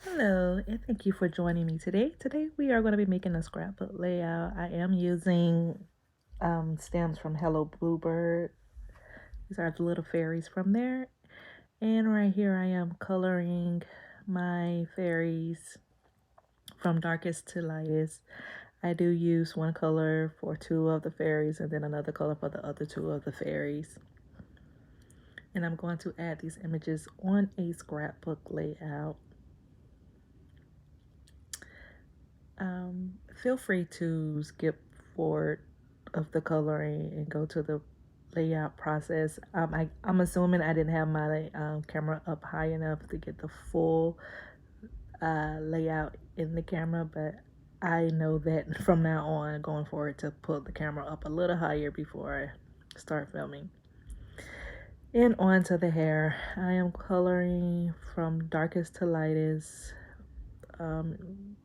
Hello, and thank you for joining me today. Today we are going to be making a scrapbook layout. I am using stems from Hellobluebird. These are the little fairies from there. And right here I am coloring my fairies from darkest to lightest. I do use one color for two of the fairies and then another color for the other two of the fairies. And I'm going to add these images on a scrapbook layout. Feel free to skip forward of the coloring and go to the layout process. I'm assuming I didn't have my camera up high enough to get the full layout in the camera, but I know that from now on going forward to put the camera up a little higher before I start filming. And on to the hair. I am coloring from darkest to lightest.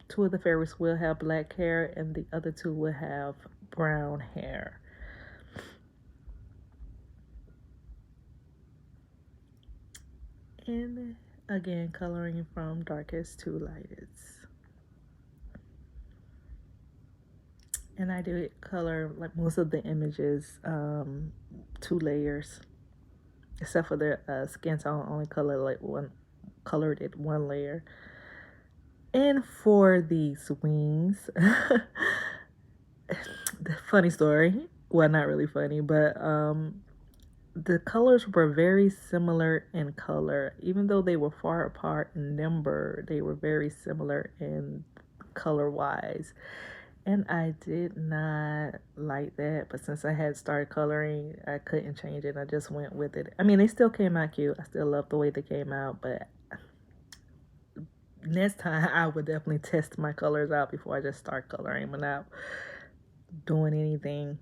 Two of the fairies will have black hair and the other two will have brown hair. And again, coloring from darkest to lightest. And I do color like most of the images, 2 layers, except for the skin tone. Only colored it 1 layer. And for these wings, the funny story. Well, not really funny, but the colors were very similar in color. Even though they were far apart in number, they were very similar in color wise. And I did not like that, but since I had started coloring, I couldn't change it. I just went with it. I mean, they still came out cute. I still love the way they came out, but next time I would definitely test my colors out before I just start coloring without doing anything.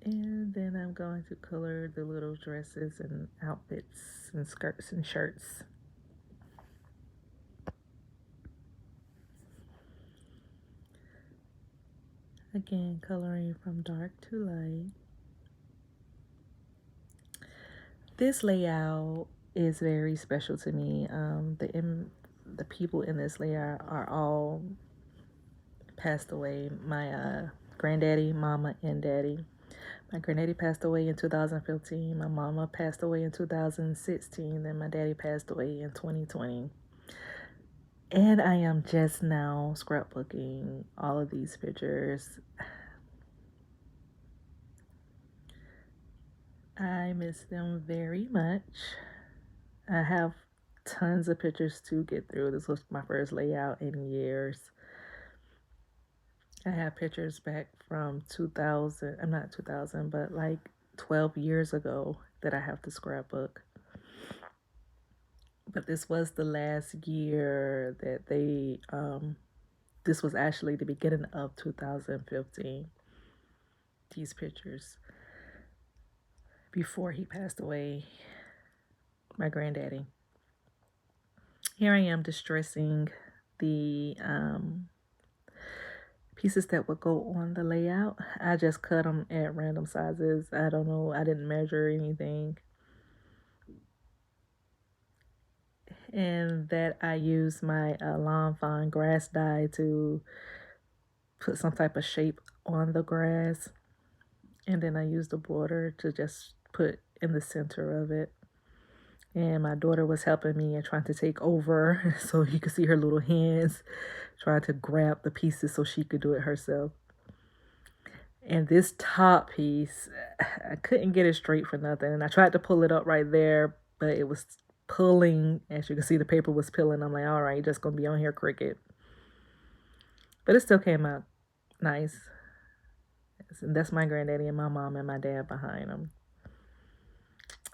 And then I'm going to color the little dresses and outfits and skirts and shirts. Again, coloring from dark to light. This layout is very special to me. The people in this layout are all passed away. My granddaddy, mama, and daddy. My granddaddy passed away in 2015. My mama passed away in 2016. Then my daddy passed away in 2020. And I am just now scrapbooking all of these pictures. I miss them very much. I have tons of pictures to get through. This was my first layout in years. I have pictures back from 2000, I'm not 2000, but like 12 years ago that I have to scrapbook. But this was the last year that this was actually the beginning of 2015. These pictures before he passed away, my granddaddy. Here I am distressing the pieces that would go on the layout. I just cut them at random sizes. I don't know. I didn't measure anything. And that I use my lawn fawn grass dye to put some type of shape on the grass. And then I use the border to just put in the center of it. And my daughter was helping me and trying to take over so you could see her little hands trying to grab the pieces so she could do it herself. And this top piece, I couldn't get it straight for nothing. And I tried to pull it up right there, but it was pulling. As you can see, the paper was peeling. I'm like, all right, you're just going to be on here crooked. But it still came out nice. And that's my granddaddy and my mom and my dad behind them.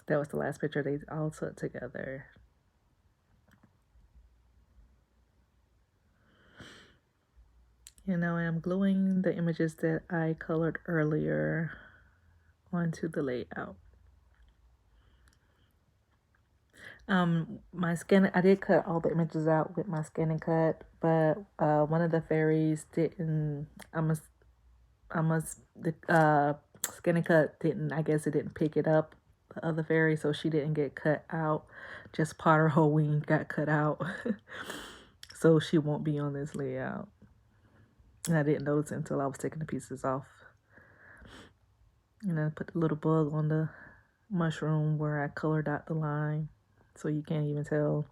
That was the last picture they all took together. And now I'm gluing the images that I colored earlier onto the layout. My scan, I did cut all the images out with my scan and cut, but one of the fairies didn't, I must Skinny Cut didn't, I guess it didn't pick it up, the other fairy, so she didn't get cut out. Just part of her wing got cut out. So she won't be on this layout. And I didn't notice it until I was taking the pieces off. And then I put the little bug on the mushroom where I colored out the line. So you can't even tell.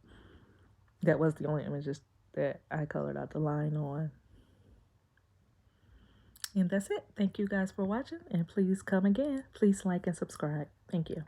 That was the only images that I colored out the line on. And that's it. Thank you guys for watching. And please come again. Please like and subscribe. Thank you.